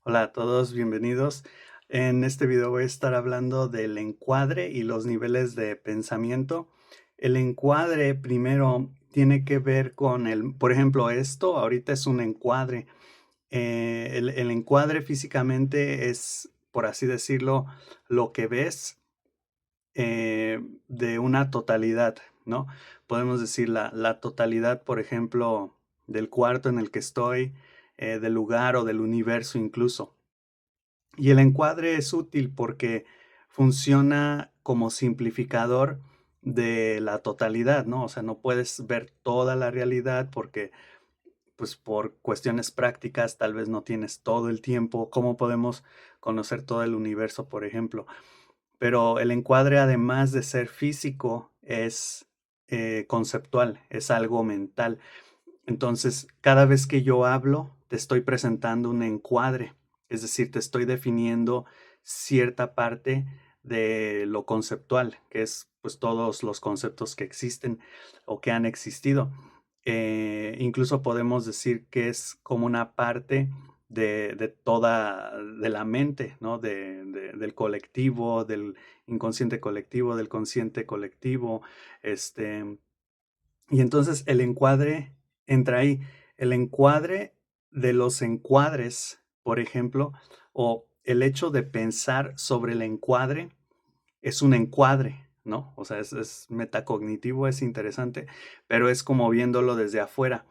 Hola a todos, bienvenidos. En este video voy a estar hablando del encuadre y los niveles de pensamiento. El encuadre primero tiene que ver con por ejemplo, esto ahorita es un encuadre. El encuadre físicamente es, por así decirlo, lo que ves de una totalidad, ¿no? Podemos decir la totalidad, por ejemplo, del cuarto en el que estoy, del lugar o del universo incluso. Y el encuadre es útil porque funciona como simplificador de la totalidad, ¿no? O sea, no puedes ver toda la realidad porque, pues, por cuestiones prácticas, tal vez no tienes todo el tiempo. ¿Cómo podemos conocer todo el universo, por ejemplo? Pero el encuadre, además de ser físico, es conceptual, es algo mental. Entonces, cada vez que yo hablo, te estoy presentando un encuadre, es decir, te estoy definiendo cierta parte de lo conceptual, que es pues todos los conceptos que existen o que han existido. Incluso podemos decir que es como una parte de toda, de la mente, ¿no? Del colectivo, del inconsciente colectivo, del consciente colectivo, este, y entonces el encuadre entra ahí. El encuadre de los encuadres, por ejemplo, o el hecho de pensar sobre el encuadre es un encuadre, ¿no? O sea, es metacognitivo, es interesante, pero es como viéndolo desde afuera,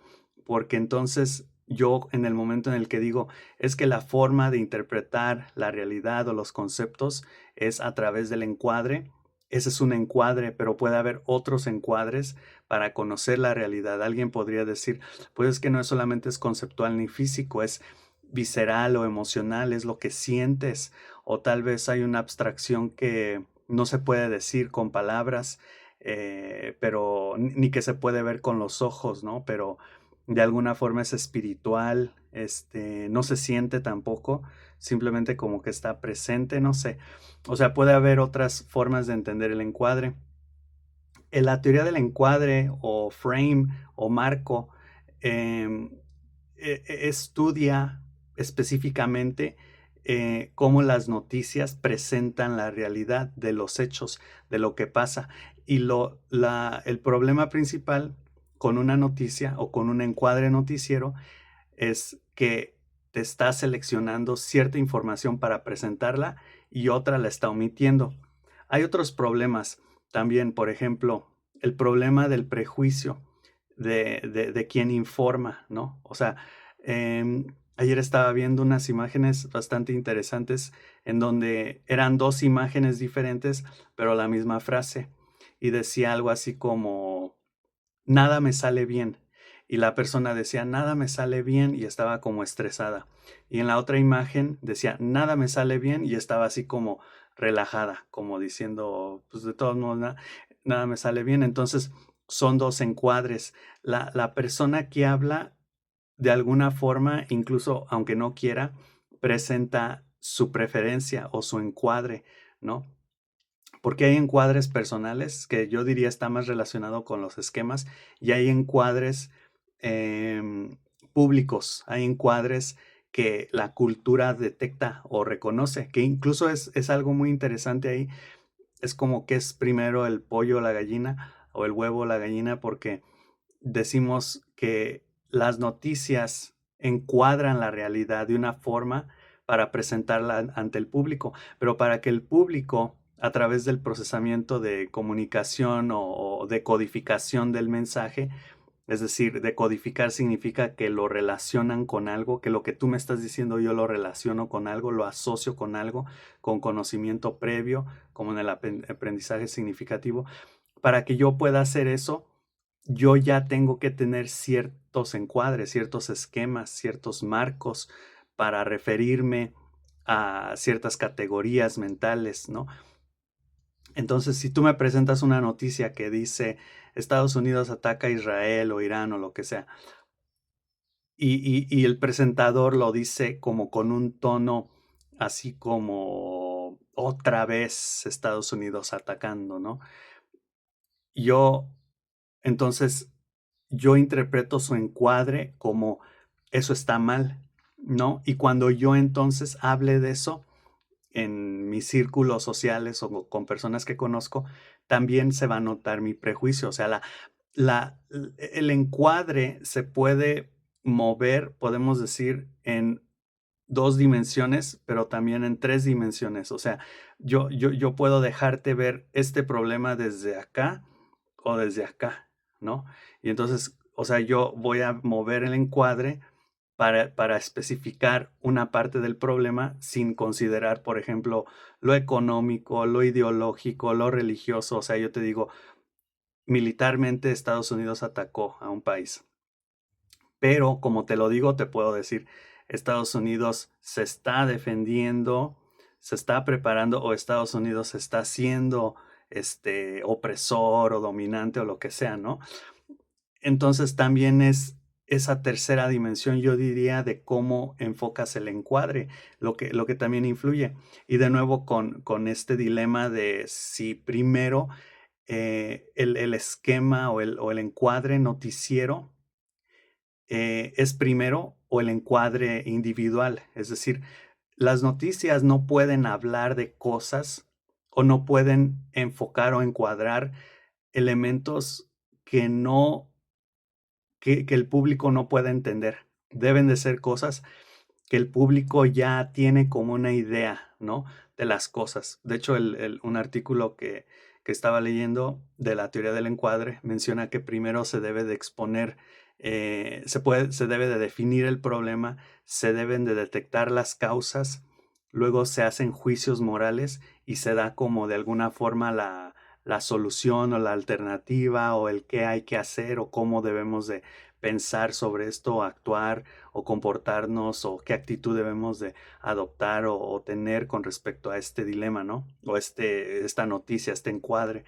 porque entonces yo en el momento en el que digo, es que la forma de interpretar la realidad o los conceptos es a través del encuadre, ese es un encuadre, pero puede haber otros encuadres para conocer la realidad. Alguien podría decir, pues es que no es solamente es conceptual ni físico, es visceral o emocional, es lo que sientes, o tal vez hay una abstracción que no se puede decir con palabras, pero ni que se puede ver con los ojos, ¿no? Pero de alguna forma es espiritual, no se siente tampoco, simplemente como que está presente, no sé. O sea, puede haber otras formas de entender el encuadre. En la teoría del encuadre o frame o marco em, estudia específicamente cómo las noticias presentan la realidad de los hechos, de lo que pasa. Y el problema principal con una noticia o con un encuadre noticiero es que te está seleccionando cierta información para presentarla y otra la está omitiendo. Hay otros problemas también, por ejemplo, el problema del prejuicio de quien informa, ¿no? O sea, ayer estaba viendo unas imágenes bastante interesantes en donde eran dos imágenes diferentes, pero la misma frase, y decía algo así como nada me sale bien. Y la persona decía, nada me sale bien y estaba como estresada. Y en la otra imagen decía, nada me sale bien y estaba así como relajada, como diciendo, pues de todos modos, nada me sale bien. Entonces, son dos encuadres. La persona que habla, de alguna forma, incluso aunque no quiera, presenta su preferencia o su encuadre, ¿no? Porque hay encuadres personales que yo diría está más relacionado con los esquemas y hay encuadres em, públicos, hay encuadres que la cultura detecta o reconoce, que incluso es algo muy interesante ahí. Es como que es primero el pollo o la gallina o el huevo o la gallina porque decimos que las noticias encuadran la realidad de una forma para presentarla ante el público, pero para que el público, a través del procesamiento de comunicación o decodificación del mensaje, es decir, decodificar significa que lo relacionan con algo, que lo que tú me estás diciendo yo lo relaciono con algo, lo asocio con algo, con conocimiento previo, como en el aprendizaje significativo. Para que yo pueda hacer eso, yo ya tengo que tener ciertos encuadres, ciertos esquemas, ciertos marcos para referirme a ciertas categorías mentales, ¿no? Entonces, si tú me presentas una noticia que dice Estados Unidos ataca a Israel o Irán o lo que sea, y el presentador lo dice como con un tono así como otra vez Estados Unidos atacando, ¿no? Yo Entonces, yo interpreto su encuadre como eso está mal. ¿no? Y cuando yo entonces hable de eso en mis círculos sociales o con personas que conozco, también se va a notar mi prejuicio. O sea, el encuadre se puede mover, podemos decir, en 2 dimensiones, pero también en 3 dimensiones. O sea, yo puedo dejarte ver este problema desde acá o desde acá, ¿no? Y entonces, o sea, yo voy a mover el encuadre para especificar una parte del problema sin considerar, por ejemplo, lo económico, lo ideológico, lo religioso. O sea, yo te digo, militarmente Estados Unidos atacó a un país, pero como te lo digo, te puedo decir, Estados Unidos se está defendiendo, se está preparando o Estados Unidos está siendo opresor o dominante o lo que sea, ¿no? Entonces también es esa tercera dimensión, yo diría, de cómo enfocas el encuadre, lo que también influye. Y de nuevo con este dilema de si primero el esquema o el encuadre noticiero es primero o el encuadre individual. Es decir, las noticias no pueden hablar de cosas o no pueden enfocar o encuadrar elementos que no que el público no pueda entender. Deben de ser cosas que el público ya tiene como una idea, ¿no? De las cosas. De hecho, un artículo que estaba leyendo de la teoría del encuadre menciona que primero se debe de exponer, se debe de definir el problema, se deben de detectar las causas, luego se hacen juicios morales y se da como de alguna forma la solución o la alternativa o el qué hay que hacer o cómo debemos de pensar sobre esto, actuar o comportarnos o qué actitud debemos de adoptar o tener con respecto a este dilema, ¿no? O esta noticia, este encuadre.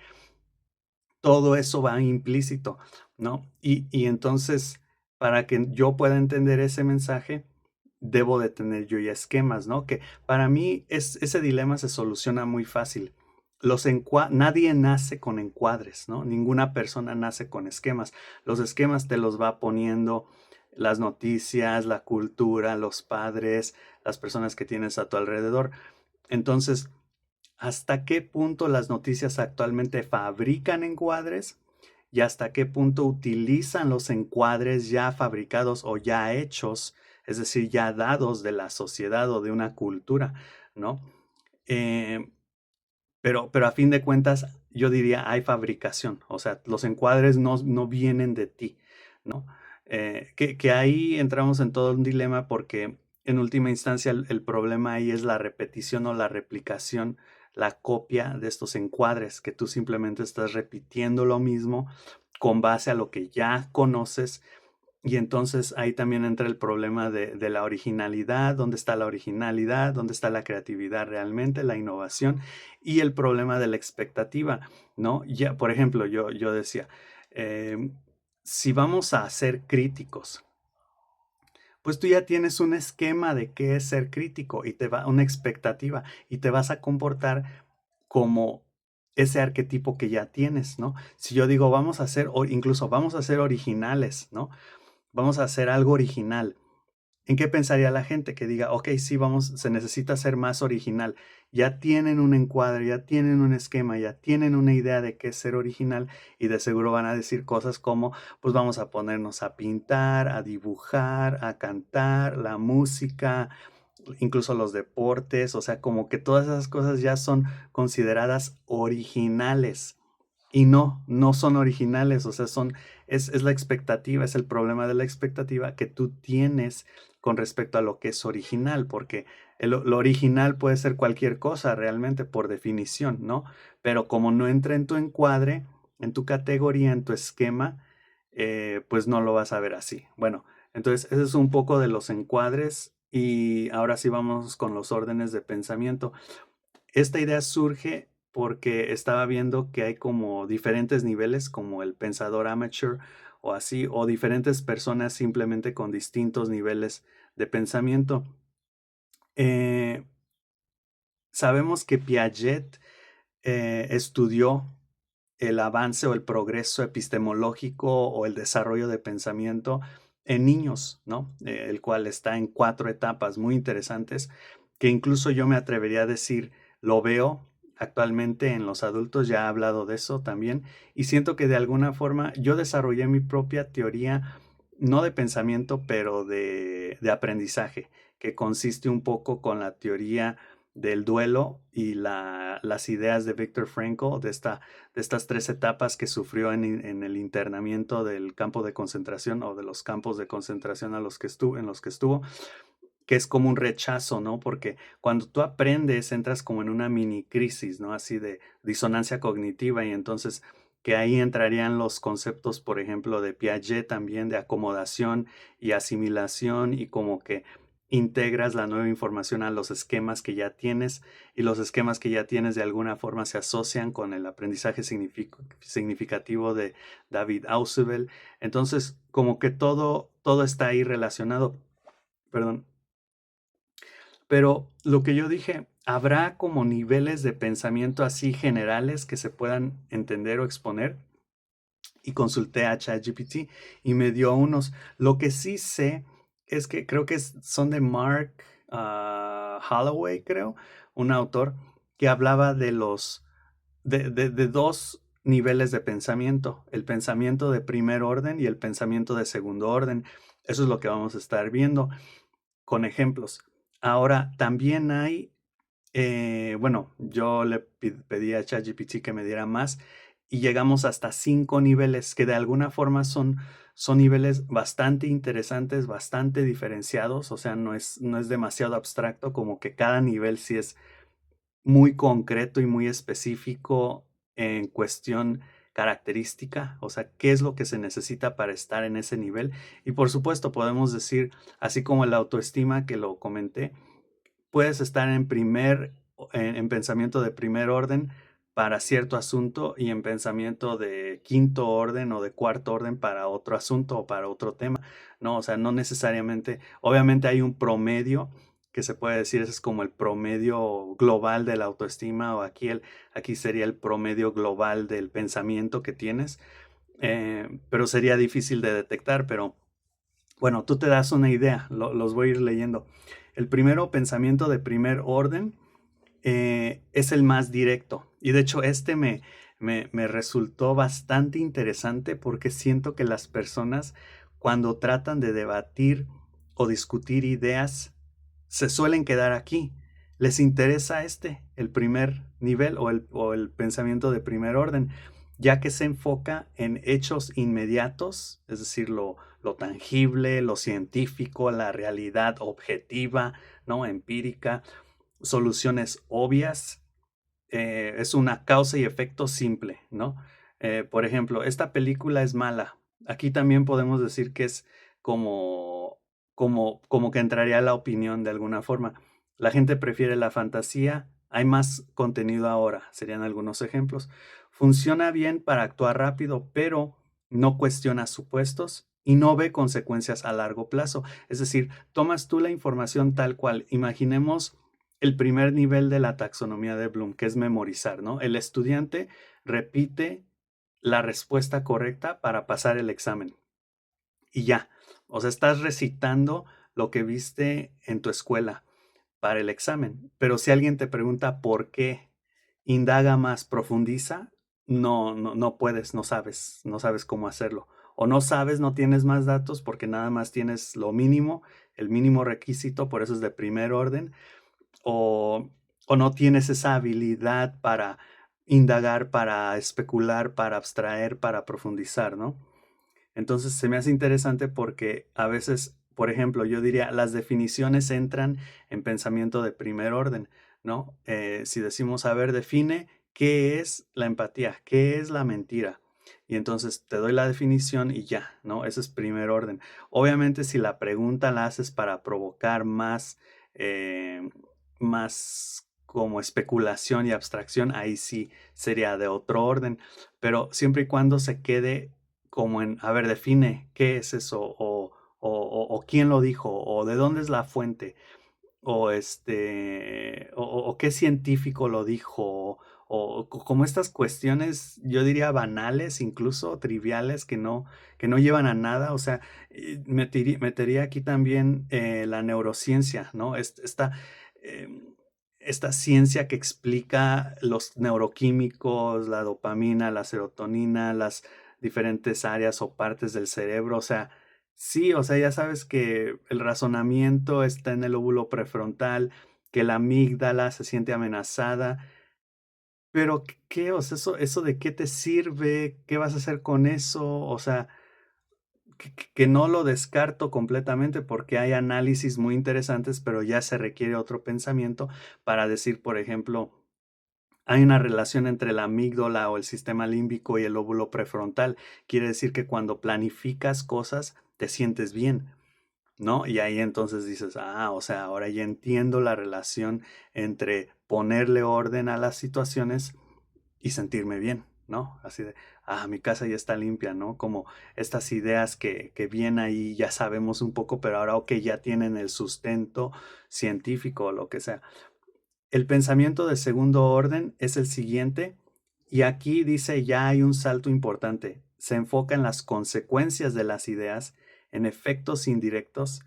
Todo eso va implícito, ¿no? Y entonces, para que yo pueda entender ese mensaje, debo de tener yo ya esquemas, ¿no? Que para mí ese dilema se soluciona muy fácil. Nadie nace con encuadres, ¿no? Ninguna persona nace con esquemas. Los esquemas te los va poniendo las noticias, la cultura, los padres, las personas que tienes a tu alrededor. Entonces, ¿hasta qué punto las noticias actualmente fabrican encuadres? ¿Y hasta qué punto utilizan los encuadres ya fabricados o ya hechos, es decir, ya dados de la sociedad o de una cultura, ¿no? Eh, pero a fin de cuentas, yo diría, hay fabricación, o sea, los encuadres no vienen de ti, ¿no? Que ahí entramos en todo un dilema porque en última instancia el problema ahí es la repetición o la replicación, la copia de estos encuadres, que tú simplemente estás repitiendo lo mismo con base a lo que ya conoces y entonces ahí también entra el problema de la originalidad, dónde está la originalidad, dónde está la creatividad realmente, la innovación y el problema de la expectativa, ¿no? Ya, por ejemplo, yo decía, em, si vamos a ser críticos, pues tú ya tienes un esquema de qué es ser crítico y una expectativa y te vas a comportar como ese arquetipo que ya tienes, ¿no? Si yo digo, vamos a ser, o incluso vamos a ser originales, ¿no? Vamos a hacer algo original. ¿En qué pensaría la gente? Que diga, ok, sí, se necesita ser más original. Ya tienen un encuadre, ya tienen un esquema, ya tienen una idea de qué es ser original y de seguro van a decir cosas como, pues vamos a ponernos a pintar, a dibujar, a cantar, la música, incluso los deportes, o sea, como que todas esas cosas ya son consideradas originales. Y no son originales, o sea, es la expectativa, es el problema de la expectativa que tú tienes con respecto a lo que es original, porque lo original puede ser cualquier cosa realmente por definición, ¿no? Pero como no entra en tu encuadre, en tu categoría, en tu esquema, pues no lo vas a ver así. Bueno, entonces ese es un poco de los encuadres y ahora sí vamos con los órdenes de pensamiento. Esta idea surge porque estaba viendo que hay como diferentes niveles, como el pensador amateur o así, o diferentes personas simplemente con distintos niveles de pensamiento. Eh, Sabemos que Piaget estudió el avance o el progreso epistemológico o el desarrollo de pensamiento en niños, ¿no? El cual está en 4 etapas muy interesantes, que incluso yo me atrevería a decir, lo veo actualmente en los adultos, ya he hablado de eso también, y siento que de alguna forma yo desarrollé mi propia teoría, no de pensamiento, pero de aprendizaje, que consiste un poco con la teoría del duelo y las ideas de Viktor Frankl, de estas 3 etapas que sufrió en el internamiento del campo de concentración o de los campos de concentración en los que estuvo, que es como un rechazo, ¿no? Porque cuando tú aprendes, entras como en una mini crisis, ¿no? Así de disonancia cognitiva y entonces que ahí entrarían los conceptos, por ejemplo, de Piaget también, de acomodación y asimilación y como que integras la nueva información a los esquemas que ya tienes y los esquemas que ya tienes de alguna forma se asocian con el aprendizaje significativo de David Ausubel. Entonces, como que todo está ahí relacionado. Perdón. Pero lo que yo dije, ¿habrá como niveles de pensamiento así generales que se puedan entender o exponer? Y consulté a ChatGPT y me dio unos. Lo que sí sé es que creo que son de Mark Holloway, creo, un autor que hablaba de de 2 niveles de pensamiento, el pensamiento de primer orden y el pensamiento de segundo orden. Eso es lo que vamos a estar viendo con ejemplos. Ahora, también hay, bueno, yo le pedí a ChatGPT que me diera más y llegamos hasta 5 niveles que de alguna forma son niveles bastante interesantes, bastante diferenciados, o sea, no es demasiado abstracto, como que cada nivel sí es muy concreto y muy específico en cuestión característica, o sea, qué es lo que se necesita para estar en ese nivel. Y por supuesto, podemos decir, así como la autoestima que lo comenté, puedes estar en pensamiento de primer orden para cierto asunto y en pensamiento de quinto orden o de cuarto orden para otro asunto o para otro tema, ¿no? O sea, no necesariamente, obviamente hay un promedio que se puede decir, ese es como el promedio global de la autoestima o aquí sería el promedio global del pensamiento que tienes, pero sería difícil de detectar, pero bueno, tú te das una idea, los voy a ir leyendo. El primero, pensamiento de primer orden, es el más directo. Y de hecho, me resultó bastante interesante porque siento que las personas, cuando tratan de debatir o discutir ideas, se suelen quedar aquí. Les interesa el primer nivel o el pensamiento de primer orden, ya que se enfoca en hechos inmediatos, es decir, lo tangible, lo científico, la realidad objetiva, ¿no? Empírica, soluciones obvias, es una causa y efecto simple, ¿no? Por ejemplo, esta película es mala. Aquí también podemos decir que es como, como que entraría la opinión de alguna forma. La gente prefiere la fantasía, hay más contenido ahora, serían algunos ejemplos. Funciona bien para actuar rápido, pero no cuestiona supuestos y no ve consecuencias a largo plazo. Es decir, tomas tú la información tal cual. Imaginemos el primer nivel de la taxonomía de Bloom, que es memorizar, ¿no? El estudiante repite la respuesta correcta para pasar el examen. Y ya, o sea, estás recitando lo que viste en tu escuela para el examen. Pero si alguien te pregunta por qué, indaga más, profundiza, no puedes, no sabes cómo hacerlo. O no sabes, no tienes más datos porque nada más tienes lo mínimo, el mínimo requisito, por eso es de primer orden o, o no tienes esa habilidad para indagar, para especular, para abstraer, para profundizar, ¿no? Entonces se me hace interesante porque a veces, por ejemplo, yo diría, las definiciones entran en pensamiento de primer orden, ¿no? Si decimos, a ver, define qué es la empatía, qué es la mentira. Y entonces te doy la definición y ya, ¿no? Ese es primer orden. Obviamente, si la pregunta la haces para provocar eh, más como especulación y abstracción, ahí sí sería de otro orden. Pero siempre y cuando se quede como en, a ver, define qué es eso, o quién lo dijo, o de dónde es la fuente, o qué científico lo dijo, o como estas cuestiones, yo diría banales, incluso triviales, que no llevan a nada. O sea, metería aquí también la neurociencia, ¿no? Em, esta ciencia que explica los neuroquímicos, la dopamina, la serotonina, las diferentes áreas o partes del cerebro. O sea, sí, o sea, ya sabes que el razonamiento está en el lóbulo prefrontal, que la amígdala se siente amenazada, pero, ¿qué? O sea, ¿eso de qué te sirve? ¿Qué vas a hacer con eso? O sea, que no lo descarto completamente, porque hay análisis muy interesantes, pero ya se requiere otro pensamiento para decir, por ejemplo, hay una relación entre la amígdala o el sistema límbico y el lóbulo prefrontal. Quiere decir que cuando planificas cosas, te sientes bien, ¿no? Y ahí entonces dices, o sea, ahora ya entiendo la relación entre ponerle orden a las situaciones y sentirme bien, ¿no? Así de, mi casa ya está limpia, ¿no? Como estas ideas que bien ahí ya sabemos un poco, pero ahora, ok, ya tienen el sustento científico o lo que sea. El pensamiento de segundo orden es el siguiente, y aquí dice ya hay un salto importante. Se enfoca en las consecuencias de las ideas, en efectos indirectos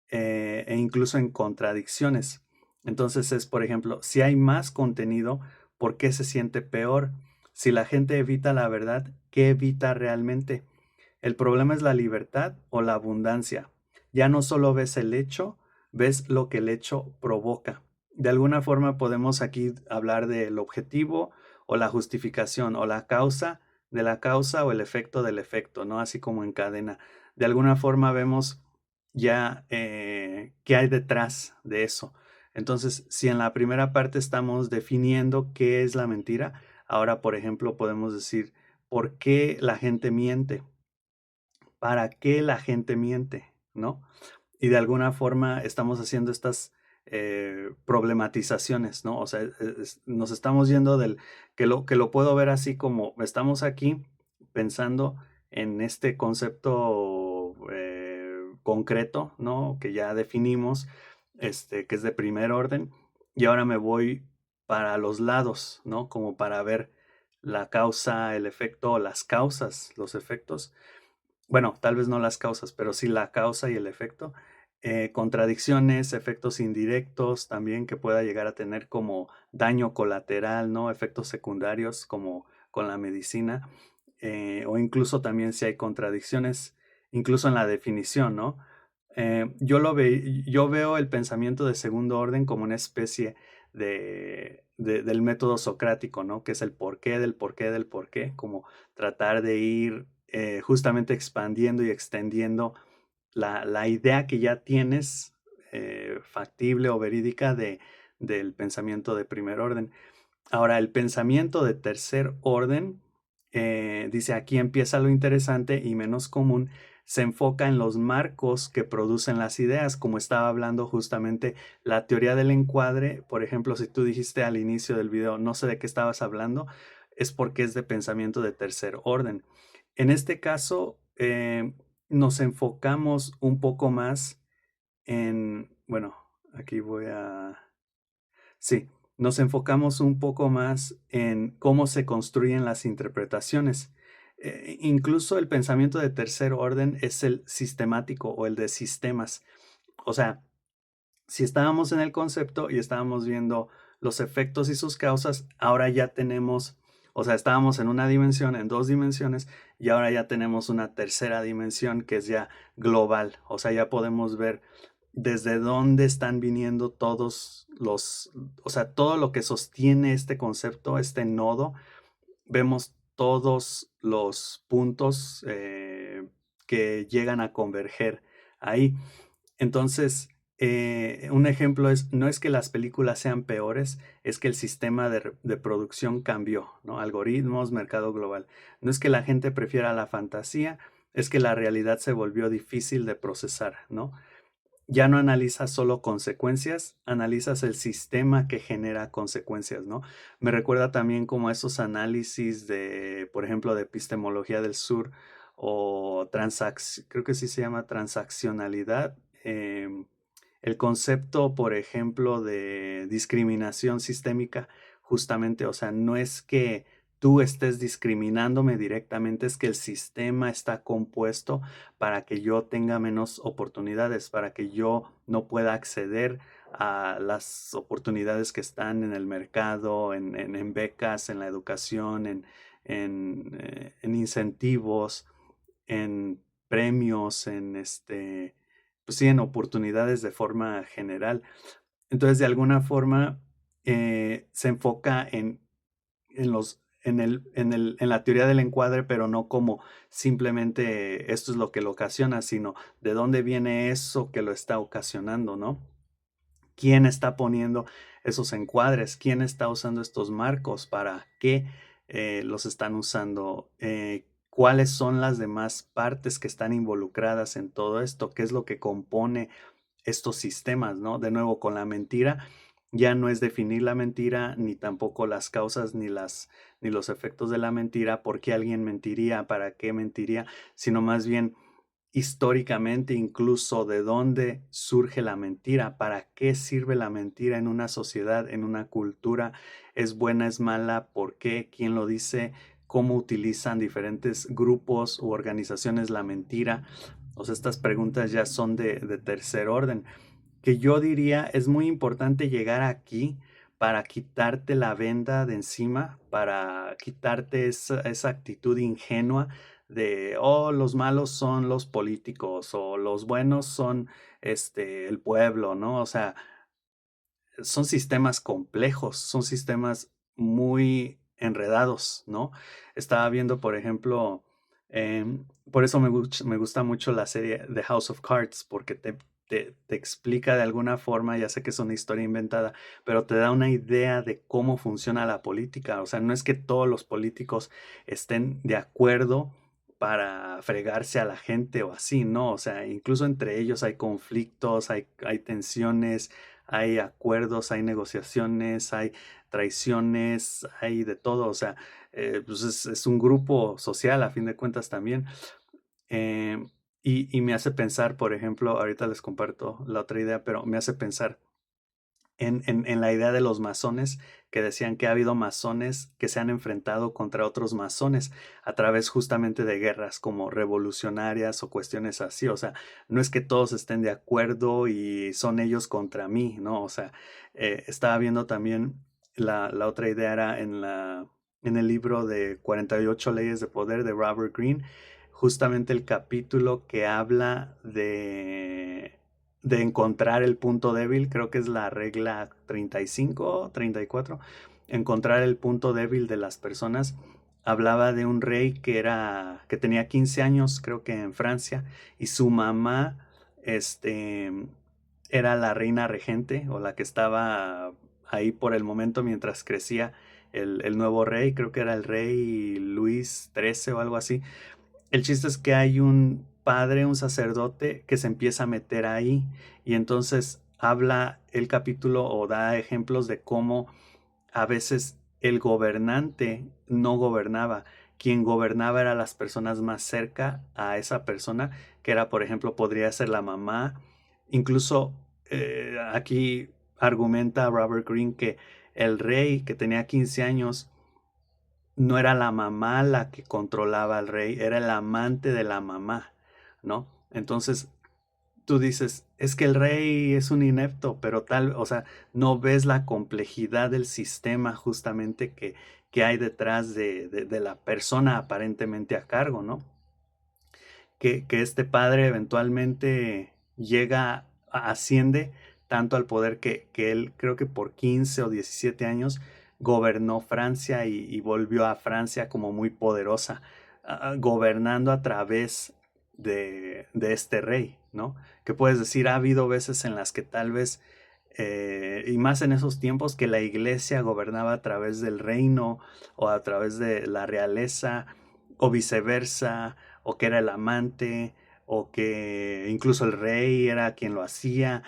e incluso en contradicciones. Entonces es, por ejemplo, si hay más contenido, ¿por qué se siente peor? Si la gente evita la verdad, ¿qué evita realmente? El problema es la libertad o la abundancia. Ya no solo ves el hecho, ves lo que el hecho provoca. De alguna forma podemos aquí hablar del objetivo o la justificación o la causa de la causa o el efecto del efecto, ¿no? Así como en cadena. De alguna forma vemos ya qué hay detrás de eso. Entonces, si en la primera parte estamos definiendo qué es la mentira, ahora, por ejemplo, podemos decir por qué la gente miente, para qué la gente miente, ¿no? Y de alguna forma estamos haciendo estas problematizaciones, ¿no? O sea, nos estamos yendo del que lo puedo ver así como estamos aquí pensando en este concepto concreto, ¿no? Que ya definimos, que es de primer orden, y ahora me voy para los lados, ¿no? Como para ver la causa, el efecto, las causas, los efectos. Bueno, tal vez no las causas, pero sí la causa y el efecto. Contradicciones, efectos indirectos también que pueda llegar a tener como daño colateral, ¿no? Efectos secundarios como con la medicina, o incluso también si hay contradicciones, incluso en la definición, ¿no? Yo veo el pensamiento de segundo orden como una especie del método socrático, ¿no? Que es el porqué del porqué del porqué, como tratar de ir justamente expandiendo y extendiendo la idea que ya tienes factible o verídica del pensamiento de primer orden. Ahora, el pensamiento de tercer orden, dice aquí empieza lo interesante y menos común, se enfoca en los marcos que producen las ideas, como estaba hablando justamente la teoría del encuadre. Por ejemplo, si tú dijiste al inicio del video, no sé de qué estabas hablando, es porque es de pensamiento de tercer orden. En este caso, nos enfocamos un poco más bueno, aquí voy a sí, nos enfocamos un poco más en cómo se construyen las interpretaciones. Incluso el pensamiento de tercer orden es el sistemático o el de sistemas. O sea, si estábamos en el concepto y estábamos viendo los efectos y sus causas, ahora ya tenemos, o sea, estábamos en una dimensión, en dos dimensiones, y ahora ya tenemos una tercera dimensión que es ya global. O sea, ya podemos ver desde dónde están viniendo o sea, todo lo que sostiene este concepto, este nodo. Vemos todos los puntos que llegan a converger ahí. Entonces, un ejemplo es, no es que las películas sean peores, es que el sistema de producción cambió, ¿no? Algoritmos, mercado global. No es que la gente prefiera la fantasía, es que la realidad se volvió difícil de procesar, ¿no? Ya no analizas solo consecuencias, analizas el sistema que genera consecuencias, ¿no? Me recuerda también como a esos análisis de, por ejemplo, de epistemología del sur o creo que sí se llama transaccionalidad. El concepto, por ejemplo, de discriminación sistémica, justamente, o sea, no es que tú estés discriminándome directamente, es que el sistema está compuesto para que yo tenga menos oportunidades, para que yo no pueda acceder a las oportunidades que están en el mercado, en becas, en la educación, en incentivos, en premios, pues sí, en oportunidades de forma general. Entonces, de alguna forma, se enfoca en la teoría del encuadre, pero no como simplemente esto es lo que lo ocasiona, sino de dónde viene eso que lo está ocasionando, ¿no? ¿Quién está poniendo esos encuadres? ¿Quién está usando estos marcos? ¿Para qué los están usando? ¿Cuáles son las demás partes que están involucradas en todo esto? ¿Qué es lo que compone estos sistemas, ¿no? De nuevo, con la mentira, ya no es definir la mentira, ni tampoco las causas, ni los efectos de la mentira, por qué alguien mentiría, para qué mentiría, sino más bien históricamente, incluso de dónde surge la mentira, para qué sirve la mentira en una sociedad, en una cultura, es buena, es mala, por qué, quién lo dice, cómo utilizan diferentes grupos u organizaciones la mentira. O sea, estas preguntas ya son de tercer orden, que yo diría es muy importante llegar aquí para quitarte la venda de encima, para quitarte esa actitud ingenua de, oh, los malos son los políticos o los buenos son el pueblo, ¿no? O sea, son sistemas complejos, son sistemas muy enredados, ¿no? Estaba viendo, por ejemplo, por eso me gusta mucho la serie The House of Cards, porque te explica de alguna forma, ya sé que es una historia inventada, pero te da una idea de cómo funciona la política. O sea, no es que todos los políticos estén de acuerdo para fregarse a la gente o así, ¿no? O sea, incluso entre ellos hay conflictos, hay tensiones, hay acuerdos, hay negociaciones, hay traiciones, hay de todo, o sea, pues es un grupo social a fin de cuentas también. Eh, y me hace pensar, por ejemplo, ahorita les comparto la otra idea, pero me hace pensar en la idea de los masones, que decían que ha habido masones que se han enfrentado contra otros masones a través justamente de guerras como revolucionarias o cuestiones así. O sea, no es que todos estén de acuerdo y son ellos contra mí, ¿no? O sea, estaba viendo también la otra idea era en el libro de 48 leyes de poder de Robert Greene, justamente el capítulo que habla de encontrar el punto débil, creo que es la regla 35, 34, encontrar el punto débil de las personas. Hablaba de un rey que tenía 15 años, creo que en Francia, y su mamá, este, era la reina regente o la que estaba ahí por el momento mientras crecía el nuevo rey, creo que era el rey Luis XIII o algo así. El chiste es que hay un padre, un sacerdote que se empieza a meter ahí y entonces habla el capítulo o da ejemplos de cómo a veces el gobernante no gobernaba. Quien gobernaba era las personas más cerca a esa persona, que era, por ejemplo, podría ser la mamá. Incluso aquí argumenta Robert Greene que el rey que tenía 15 años no era la mamá la que controlaba al rey, era el amante de la mamá, ¿no? Entonces tú dices, es que el rey es un inepto, pero o sea, no ves la complejidad del sistema justamente que hay detrás de la persona aparentemente a cargo, ¿no? Que este padre eventualmente asciende tanto al poder que él creo que por 15 o 17 años gobernó Francia y volvió a Francia como muy poderosa, gobernando a través de este rey, ¿no? Que puedes decir, ha habido veces en las que tal vez, y más en esos tiempos, que la iglesia gobernaba a través del reino o a través de la realeza o viceversa, o que era el amante, o que incluso el rey era quien lo hacía,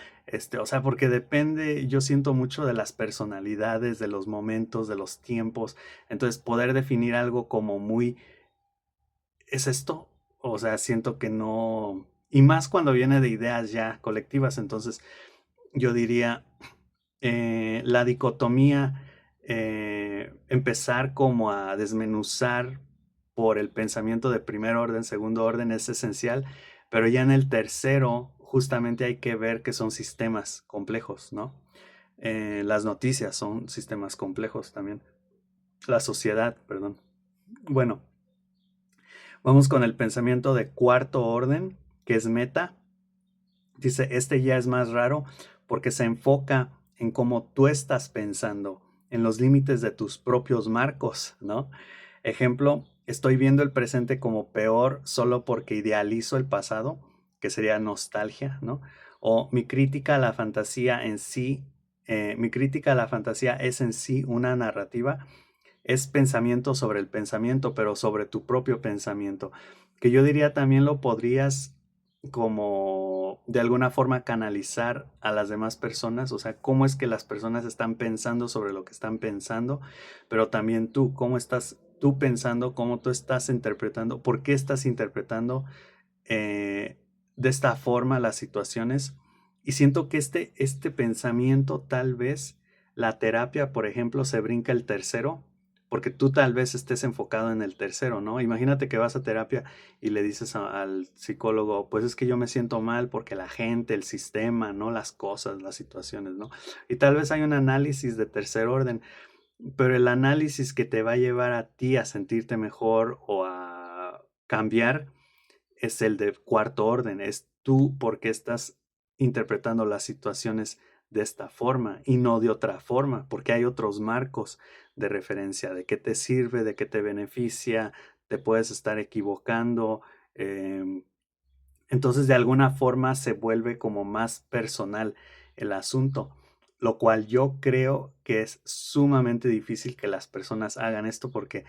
o sea, porque depende, yo siento mucho de las personalidades, de los momentos, de los tiempos, entonces poder definir algo como muy, ¿es esto? O sea, siento que no, y más cuando viene de ideas ya colectivas, entonces yo diría, la dicotomía empezar como a desmenuzar por el pensamiento de primer orden, segundo orden es esencial, pero ya en el tercero justamente hay que ver que son sistemas complejos, ¿no? Las noticias son sistemas complejos también. La sociedad, perdón. Bueno, vamos con el pensamiento de cuarto orden, que es meta. Dice, este ya es más raro porque se enfoca en cómo tú estás pensando, en los límites de tus propios marcos, ¿no? Ejemplo, estoy viendo el presente como peor solo porque idealizo el pasado, que sería nostalgia, ¿no? O mi crítica a la fantasía en sí, mi crítica a la fantasía es en sí una narrativa, es pensamiento sobre el pensamiento, pero sobre tu propio pensamiento, que yo diría también lo podrías como de alguna forma canalizar a las demás personas, o sea, cómo es que las personas están pensando sobre lo que están pensando, pero también tú, cómo estás tú pensando, cómo tú estás interpretando, por qué estás interpretando de esta forma las situaciones. Y siento que este pensamiento, tal vez la terapia, por ejemplo, se brinca el tercero, porque tú tal vez estés enfocado en el tercero, ¿no? Imagínate que vas a terapia y le dices al psicólogo, pues es que yo me siento mal porque la gente, el sistema, ¿no? Las cosas, las situaciones, ¿no? Y tal vez hay un análisis de tercer orden, pero el análisis que te va a llevar a ti a sentirte mejor o a cambiar es el de cuarto orden, es tú porque estás interpretando las situaciones de esta forma y no de otra forma, porque hay otros marcos de referencia, de qué te sirve, de qué te beneficia, te puedes estar equivocando. Entonces, de alguna forma se vuelve como más personal el asunto, lo cual yo creo que es sumamente difícil que las personas hagan esto porque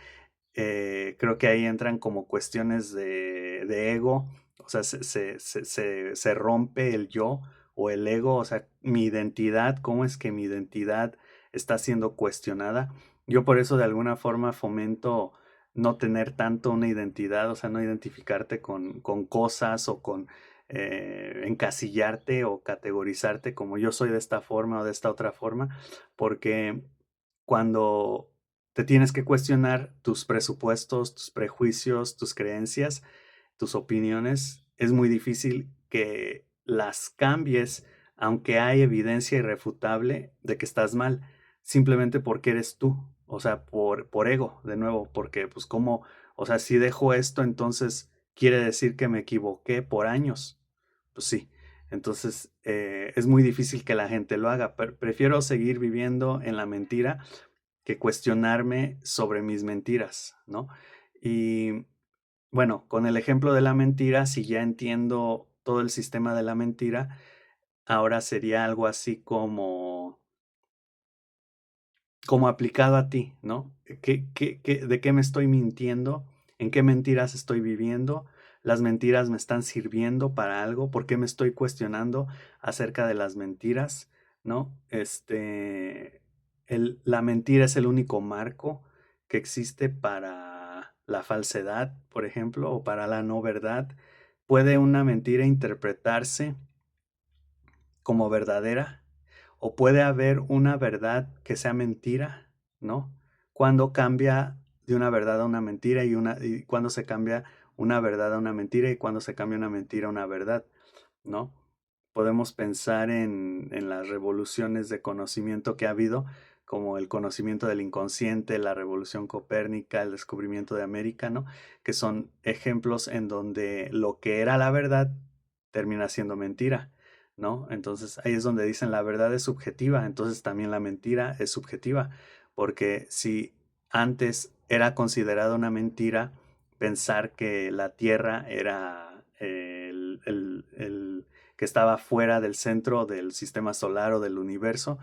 creo que ahí entran como cuestiones de ego, o sea, se rompe el yo o el ego, o sea, mi identidad, cómo es que mi identidad está siendo cuestionada. Yo por eso de alguna forma fomento no tener tanto una identidad, o sea, no identificarte con cosas o con encasillarte o categorizarte como yo soy de esta forma o de esta otra forma, porque cuando te tienes que cuestionar tus presupuestos, tus prejuicios, tus creencias, tus opiniones. Es muy difícil que las cambies, aunque hay evidencia irrefutable de que estás mal, simplemente porque eres tú, o sea, por ego, de nuevo, porque pues como, o sea, si dejo esto, entonces quiere decir que me equivoqué por años. Pues sí. Entonces, es muy difícil que la gente lo haga. Prefiero seguir viviendo en la mentira que cuestionarme sobre mis mentiras, ¿no? Y bueno, con el ejemplo de la mentira, si ya entiendo todo el sistema de la mentira, ahora sería algo así como aplicado a ti, ¿no? De qué me estoy mintiendo? ¿En qué mentiras estoy viviendo? ¿Las mentiras me están sirviendo para algo? ¿Por qué me estoy cuestionando acerca de las mentiras? ¿No? La mentira es el único marco que existe para la falsedad, por ejemplo, o para la no verdad. ¿Puede una mentira interpretarse como verdadera? ¿O puede haber una verdad que sea mentira? ¿No? Cuando cambia de una verdad a una mentira y cuando se cambia una verdad a una mentira y cuando se cambia una mentira a una verdad, ¿no? Podemos pensar en las revoluciones de conocimiento que ha habido, como el conocimiento del inconsciente, la revolución copérnica, el descubrimiento de América, ¿no? Que son ejemplos en donde lo que era la verdad termina siendo mentira, ¿no? Entonces ahí es donde dicen la verdad es subjetiva, entonces también la mentira es subjetiva, porque si antes era considerada una mentira pensar que la Tierra era que estaba fuera del centro del sistema solar o del universo,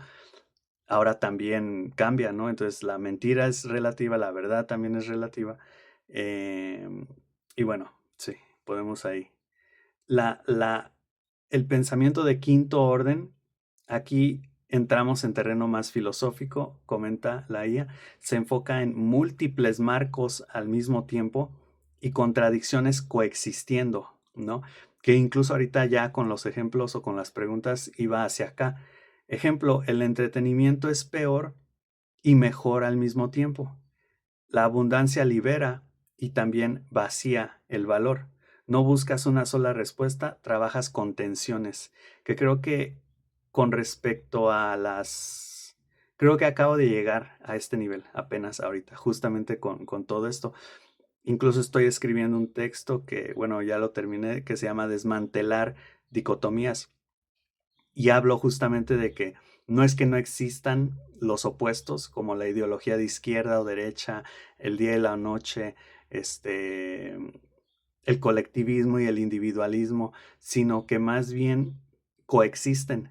ahora también cambia, ¿no? Entonces la mentira es relativa, la verdad también es relativa. em, y bueno, sí, podemos ahí. La, la, el pensamiento de quinto orden, aquí entramos en terreno más filosófico, comenta la IA, se enfoca en múltiples marcos al mismo tiempo y contradicciones coexistiendo, ¿no? Que incluso ahorita ya con los ejemplos o con las preguntas iba hacia acá. Ejemplo, el entretenimiento es peor y mejora al mismo tiempo. La abundancia libera y también vacía el valor. No buscas una sola respuesta, trabajas con tensiones, que creo que con respecto a las... Creo que acabo de llegar a este nivel apenas ahorita, justamente con todo esto. Incluso estoy escribiendo un texto que, bueno, ya lo terminé, que se llama Desmantelar dicotomías. Y hablo justamente de que no existan los opuestos, como la ideología de izquierda o derecha, el día y la noche, este, el colectivismo y el individualismo, sino que más bien coexisten.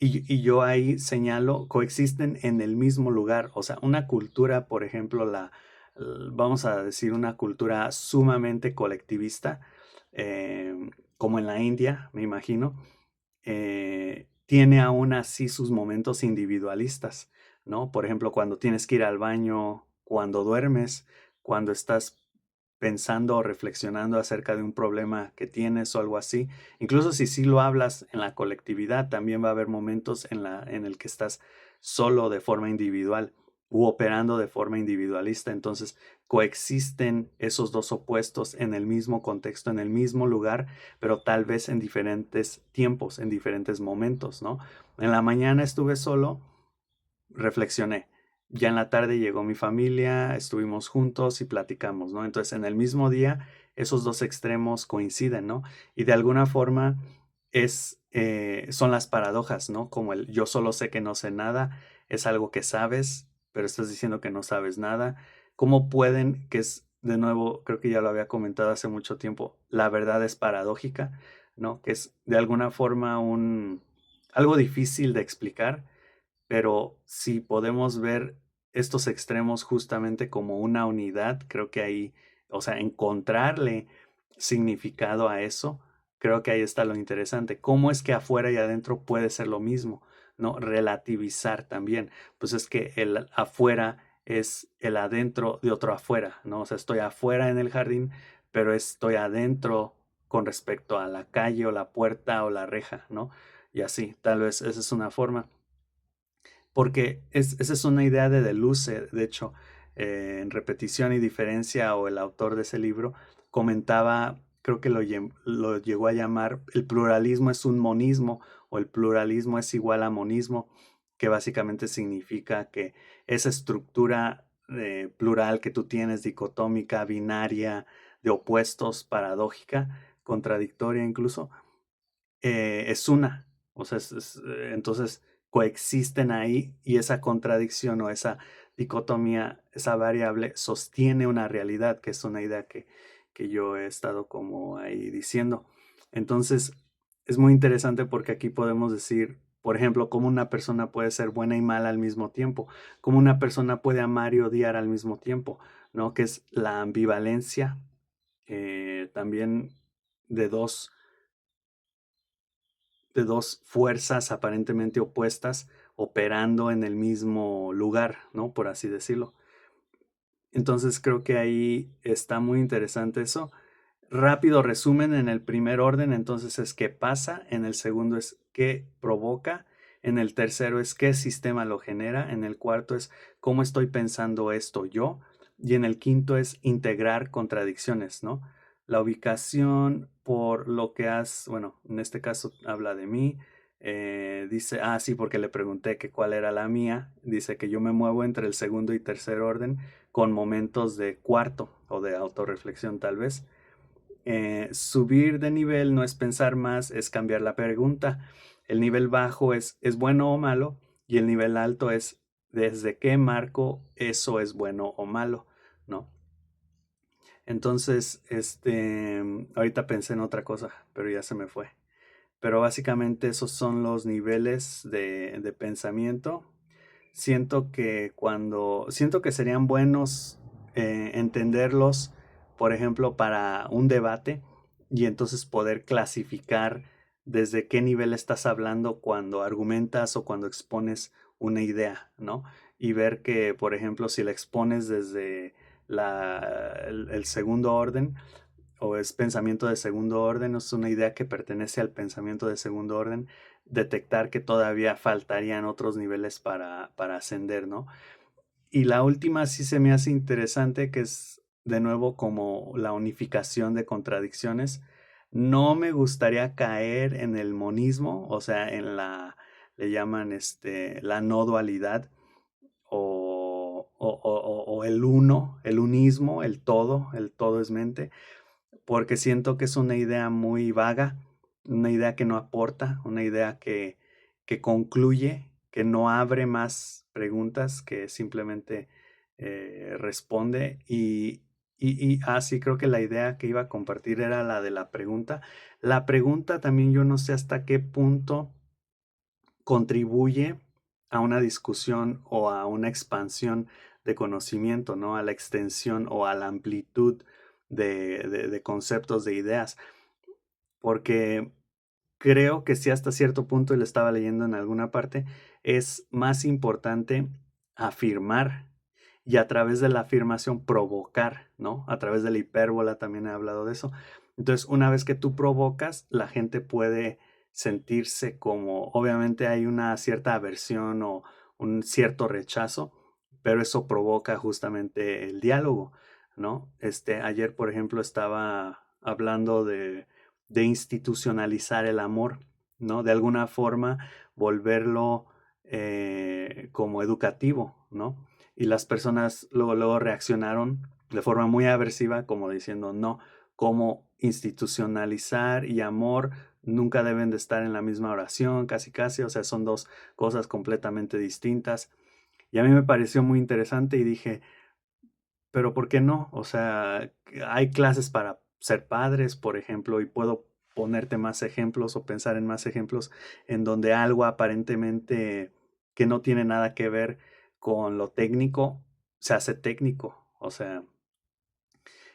Y yo ahí señalo, coexisten en el mismo lugar. O sea, una cultura, por ejemplo, vamos a decir, una cultura sumamente colectivista, como en la India, me imagino, tiene aún así sus momentos individualistas, ¿no? Por ejemplo, cuando tienes que ir al baño, cuando duermes, cuando estás pensando o reflexionando acerca de un problema que tienes o algo así. Incluso si sí lo hablas en la colectividad, también va a haber momentos en el que estás solo de forma individual u operando de forma individualista. Entonces, coexisten esos dos opuestos en el mismo contexto, en el mismo lugar, pero tal vez en diferentes tiempos, en diferentes momentos, ¿no? En la mañana estuve solo, reflexioné. Ya en la tarde llegó mi familia, estuvimos juntos y platicamos, ¿no? Entonces, en el mismo día, esos dos extremos coinciden, ¿no? Y de alguna forma son las paradojas, ¿no? Como el yo solo sé que no sé nada, es algo que sabes, pero estás diciendo que no sabes nada. ¿Cómo pueden, que es de nuevo, creo que ya lo había comentado hace mucho tiempo, la verdad es paradójica, ¿no? Que es de alguna forma algo difícil de explicar, pero si podemos ver estos extremos justamente como una unidad, creo que ahí, o sea, encontrarle significado a eso, creo que ahí está lo interesante. ¿Cómo es que afuera y adentro puede ser lo mismo? ¿No? Relativizar también. Pues es que el afuera es el adentro de otro afuera, ¿no? O sea, estoy afuera en el jardín, pero estoy adentro con respecto a la calle o la puerta o la reja, ¿no? Y así, tal vez esa es una forma. Porque esa es una idea de Deleuze, de hecho, en Repetición y Diferencia, o el autor de ese libro, comentaba, creo que lo llegó a llamar, el pluralismo es un monismo, o el pluralismo es igual a monismo, que básicamente significa que esa estructura plural que tú tienes, dicotómica, binaria, de opuestos, paradójica, contradictoria incluso, es una. O sea, entonces coexisten ahí, y esa contradicción o esa dicotomía, esa variable sostiene una realidad, que es una idea que yo he estado como ahí diciendo. Entonces, es muy interesante porque aquí podemos decir, por ejemplo, cómo una persona puede ser buena y mala al mismo tiempo, cómo una persona puede amar y odiar al mismo tiempo, ¿no? Que es la ambivalencia, también de dos fuerzas aparentemente opuestas operando en el mismo lugar, ¿no? Por así decirlo. Entonces creo que ahí está muy interesante eso. Rápido resumen: en el primer orden entonces es qué pasa, en el segundo es qué provoca, en el tercero es qué sistema lo genera, en el cuarto es cómo estoy pensando esto yo, y en el quinto es integrar contradicciones, ¿no? La ubicación por lo que bueno, en este caso habla de mí, dice, sí, porque le pregunté que cuál era la mía, dice que yo me muevo entre el segundo y tercer orden con momentos de cuarto o de autorreflexión tal vez. Subir de nivel no es pensar más, es cambiar la pregunta. El nivel bajo es bueno o malo, y el nivel alto es desde qué marco eso es bueno o malo, ¿no? Entonces, ahorita pensé en otra cosa, pero ya se me fue. Pero básicamente esos son los niveles de pensamiento. Siento que serían buenos entenderlos, por ejemplo, para un debate, y entonces poder clasificar desde qué nivel estás hablando cuando argumentas o cuando expones una idea, ¿no? Y ver que, por ejemplo, si la expones desde el segundo orden, o es pensamiento de segundo orden, o es una idea que pertenece al pensamiento de segundo orden, detectar que todavía faltarían otros niveles para ascender, ¿no? Y la última sí se me hace interesante, que es de nuevo como la unificación de contradicciones. No me gustaría caer en el monismo, o sea, le llaman la no dualidad o el uno, el unismo, el todo es mente, porque siento que es una idea muy vaga, una idea que no aporta, una idea que concluye, que no abre más preguntas, que simplemente responde. Sí, creo que la idea que iba a compartir era la de la pregunta. La pregunta también yo no sé hasta qué punto contribuye a una discusión o a una expansión de conocimiento, ¿no? A la extensión o a la amplitud de conceptos, de ideas, porque creo que sí hasta cierto punto, y lo estaba leyendo en alguna parte, es más importante afirmar y a través de la afirmación provocar, ¿no? A través de la hipérbola también he hablado de eso. Entonces, una vez que tú provocas, la gente puede sentirse como, obviamente hay una cierta aversión o un cierto rechazo, pero eso provoca justamente el diálogo, ¿no? Ayer, por ejemplo, estaba hablando de institucionalizar el amor, ¿no? De alguna forma volverlo como educativo, ¿no? Y las personas luego reaccionaron de forma muy aversiva, como diciendo, no, como institucionalizar y amor nunca deben de estar en la misma oración, casi casi, o sea, son dos cosas completamente distintas. Y a mí me pareció muy interesante y dije, pero ¿por qué no? O sea, hay clases para ser padres, por ejemplo, y puedo ponerte más ejemplos o pensar en más ejemplos en donde algo aparentemente que no tiene nada que ver con lo técnico se hace técnico. O sea,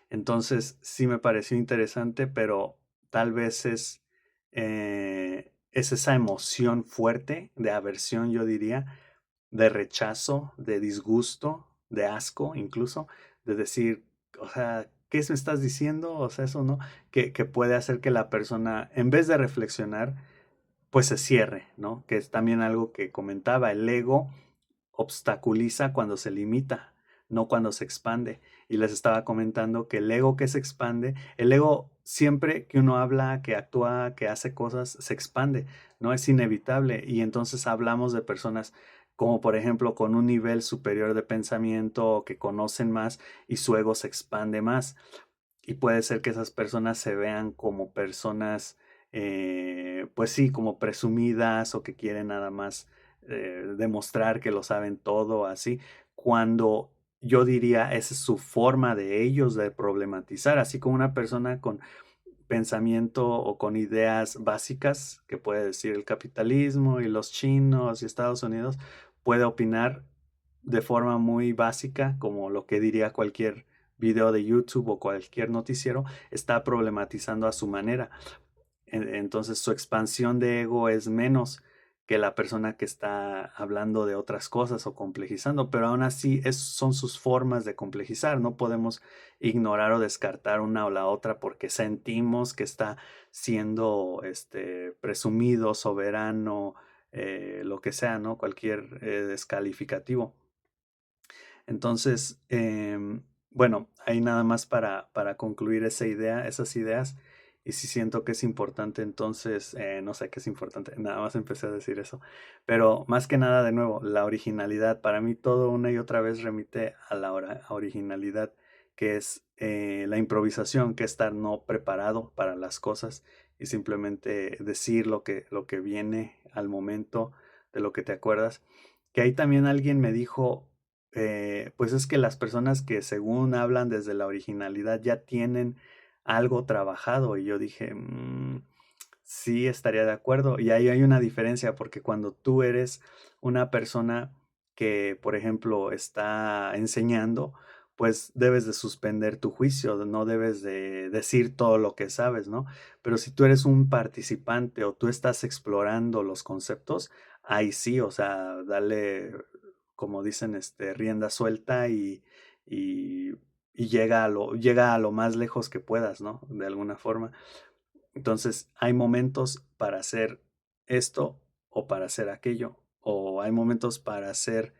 entonces sí me pareció interesante, pero tal vez es esa emoción fuerte de aversión, yo diría, de rechazo, de disgusto, de asco incluso, de decir, o sea, ¿qué me estás diciendo? O sea, eso no, que puede hacer que la persona, en vez de reflexionar, pues se cierre, ¿no? Que es también algo que comentaba, el ego obstaculiza cuando se limita, no cuando se expande. Y les estaba comentando que el ego que se expande, el ego siempre que uno habla, que actúa, que hace cosas, se expande, no es inevitable. Y entonces hablamos de personas como por ejemplo con un nivel superior de pensamiento o que conocen más y su ego se expande más. Y puede ser que esas personas se vean como personas, pues sí, como presumidas o que quieren nada más demostrar que lo saben todo, así, cuando yo diría esa es su forma de ellos de problematizar, así como una persona con pensamiento o con ideas básicas que puede decir el capitalismo y los chinos y Estados Unidos, puede opinar de forma muy básica, como lo que diría cualquier video de YouTube o cualquier noticiero, está problematizando a su manera. Entonces su expansión de ego es menos que la persona que está hablando de otras cosas o complejizando, pero aún así son sus formas de complejizar. No podemos ignorar o descartar una o la otra porque sentimos que está siendo presumido, soberano, lo que sea, ¿no? Cualquier descalificativo. Entonces, bueno, ahí nada más para concluir esa idea, esas ideas. Y si siento que es importante, entonces, no sé qué es importante, nada más empecé a decir eso. Pero más que nada, de nuevo, la originalidad. Para mí todo una y otra vez remite a la originalidad, que es la improvisación, que es estar no preparado para las cosas y simplemente decir lo que viene al momento de lo que te acuerdas. Que ahí también alguien me dijo, pues es que las personas que según hablan desde la originalidad ya tienen algo trabajado y yo dije, sí, estaría de acuerdo. Y ahí hay una diferencia porque cuando tú eres una persona que, por ejemplo, está enseñando, pues debes de suspender tu juicio, no debes de decir todo lo que sabes, ¿no? Pero si tú eres un participante o tú estás explorando los conceptos, ahí sí, o sea, dale, como dicen, rienda suelta y, y llega a lo más lejos que puedas, ¿no? De alguna forma. Entonces, hay momentos para hacer esto o para hacer aquello, o hay momentos para hacer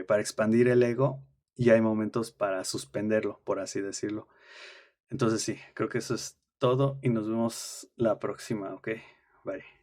para expandir el ego y hay momentos para suspenderlo, por así decirlo. Entonces sí, creo que eso es todo y nos vemos la próxima, ¿ok? Bye.